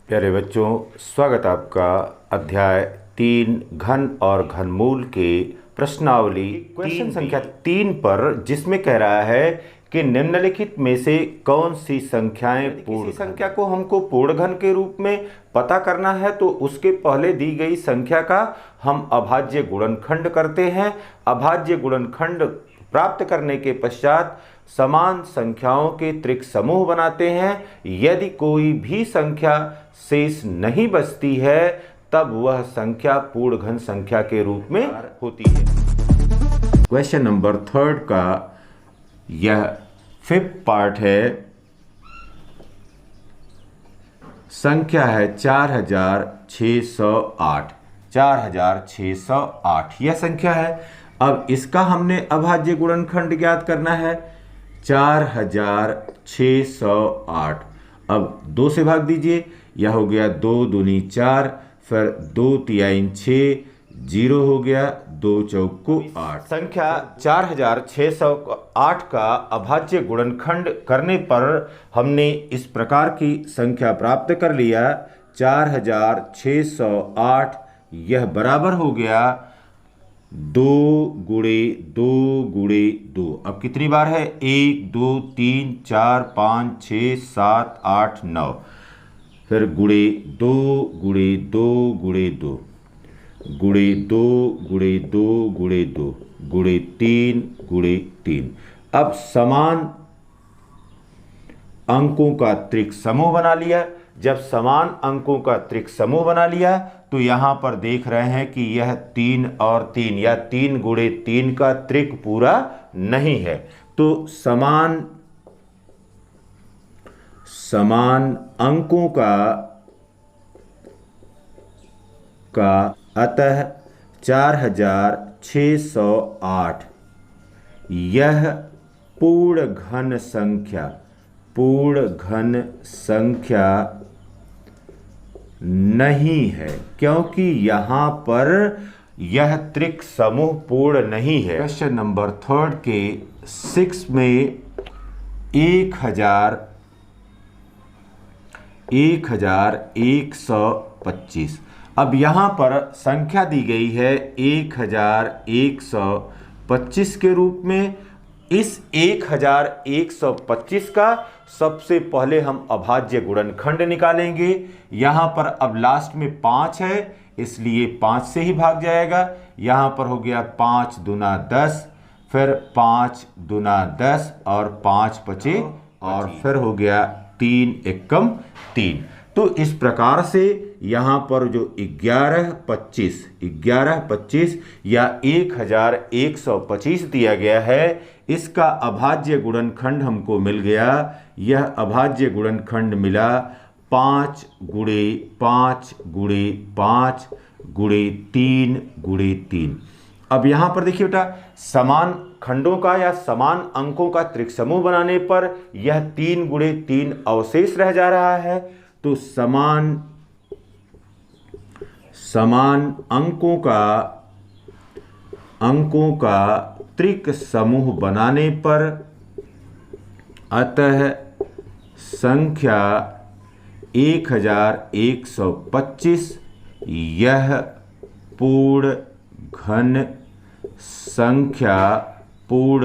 प्यारे बच्चों, स्वागत आपका अध्याय 3 घन और घनमूल के प्रश्नावली क्वेश्चन संख्या 3 पर, जिसमें कह रहा है कि निम्नलिखित में से कौन सी संख्याएं पूर्ण संख्या को हमको पूर्ण घन के रूप में पता करना है, तो उसके पहले दी गई संख्या का हम अभाज्य गुणनखंड करते हैं। अभाज्य गुणनखंड प्राप्त करने के पश्चात समान संख्याओं के त्रिक समूह बनाते हैं। यदि कोई भी संख्या शेष नहीं बचती है तब वह संख्या पूर्ण घन संख्या के रूप में होती है। क्वेश्चन नंबर 3 का यह 5th पार्ट है। संख्या है 4608। 4608 यह संख्या है। अब इसका हमने अभाज्य गुणनखंड ज्ञात करना है। 4608 अब 2 से भाग दीजिए। यह हो गया 2 दूनी 4, फिर 2 तिहाई 6, 0 हो गया, 2 चौको 8। संख्या 4608 का अभाज्य गुणनखंड करने पर हमने इस प्रकार की संख्या प्राप्त कर लिया। 4608 यह बराबर हो गया 2 गुणे 2 गुणे 2। अब कितनी बार है? 1 2 3 4 5 6 7 8 9, फिर गुणे 2 गुणे 2 गुणे 2 गुणे 2 गुणे 2 गुणे 2 गुणे 3 गुणे 3। अब समान अंकों का त्रिक समूह बना लिया। जब समान अंकों का त्रिक समूह बना लिया तो यहां पर देख रहे हैं कि यह 3 और 3 या 3 गुणे 3 का त्रिक पूरा नहीं है। तो समान अंकों का अतः 4608 यह पूर्ण घन संख्या नहीं है, क्योंकि यहां पर यह त्रिक समूह पूर्ण नहीं है। क्वेश्चन नंबर 3 के 6 में 1125। अब यहां पर संख्या दी गई है 1125 के रूप में। इस 1125 का सबसे पहले हम अभाज्य गुणनखंड निकालेंगे। यहां पर अब लास्ट में 5 है, इसलिए 5 से ही भाग जाएगा। यहां पर हो गया 5 दूना 10, फिर 5 दूना 10 और 5 बचे, और फिर हो गया 3 एकम 3। तो इस प्रकार से यहाँ पर जो 1125 या 1125 दिया गया है, इसका अभाज्य गुणनखंड हमको मिल गया। यह अभाज्य गुणनखंड मिला 5 गुणे 5 गुणे 5 गुणे 3 गुणे 3। अब यहाँ पर देखिए बेटा, समान खंडों का या समान अंकों का त्रिक समूह बनाने पर यह 3 गुणे 3 अवशेष रह जा रहा है। तो समान अंकों का त्रिक समूह बनाने पर अतः संख्या 1125 यह पूर्ण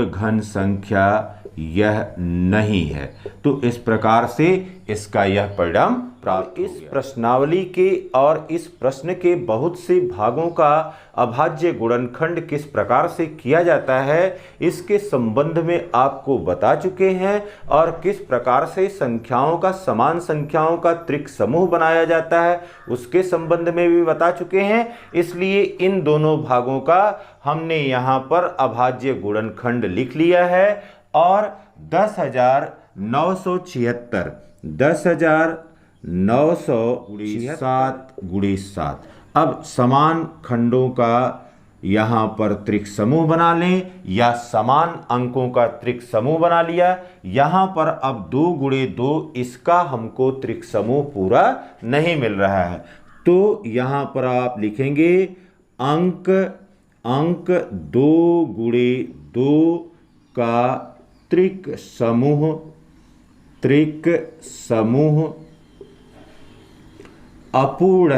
घन संख्या यह नहीं है। तो इस प्रकार से इसका यह परिणाम प्राप्त। इस प्रश्नावली के और इस प्रश्न के बहुत से भागों का अभाज्य गुणनखंड किस प्रकार से किया जाता है, इसके संबंध में आपको बता चुके हैं, और किस प्रकार से संख्याओं का समान संख्याओं का त्रिक समूह बनाया जाता है उसके संबंध में भी बता चुके हैं। इसलिए इन दोनों भागों का हमने यहाँ पर अभाज्य गुणनखंड लिख लिया है। और 10,907 गुणे 7। अब समान खंडों का यहाँ पर त्रिक समूह बना लें, या समान अंकों का त्रिक समूह बना लिया। यहाँ पर अब 2 गुणे 2 इसका हमको त्रिक समूह पूरा नहीं मिल रहा है। तो यहाँ पर आप लिखेंगे अंक 2 गुणे 2 का त्रिक समूह अपूर्ण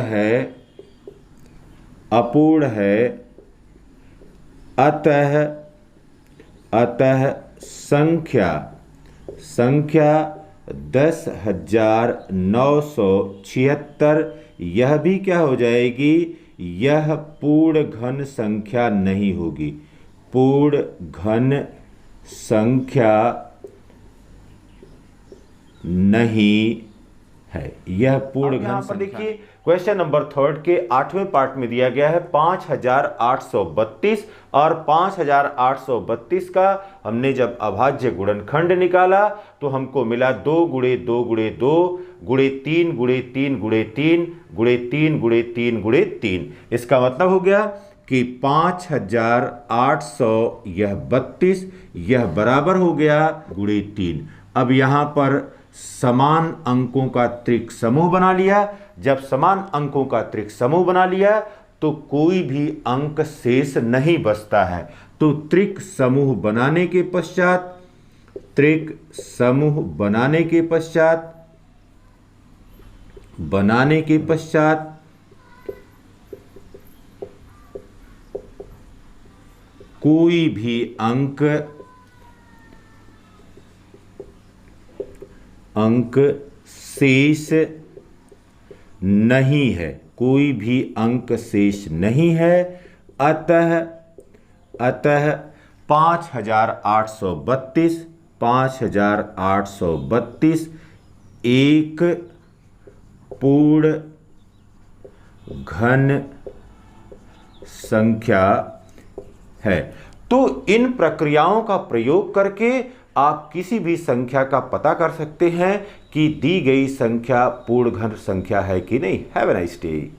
है अतः संख्या 10,976 यह भी क्या हो जाएगी, यह पूर्ण घन संख्या नहीं होगी, पूर्ण घन संख्या नहीं है, यह पूर्ण घन संख्या। देखिए क्वेश्चन नंबर 3 के 8वें पार्ट में दिया गया है 5832 और 5832 का हमने जब अभाज्य गुणनखंड निकाला तो हमको मिला 2 गुणे 2 गुणे 2 गुणे 3 गुणे 3 गुणे 3 गुणे 3 गुणे 3 गुणे 3। इसका मतलब हो गया कि 5800 यह 32 यह बराबर हो गया गुणे 3। अब यहाँ पर समान अंकों का त्रिक समूह बना लिया। जब समान अंकों का त्रिक समूह बना लिया तो कोई भी अंक शेष नहीं बचता है। तो त्रिक समूह बनाने के पश्चात कोई भी अंक शेष नहीं है, कोई भी अंक शेष नहीं है। अतः 5832 एक पूर्ण घन संख्या है। तो इन प्रक्रियाओं का प्रयोग करके आप किसी भी संख्या का पता कर सकते हैं कि दी गई संख्या पूर्ण घन संख्या है कि नहीं। Have a nice day.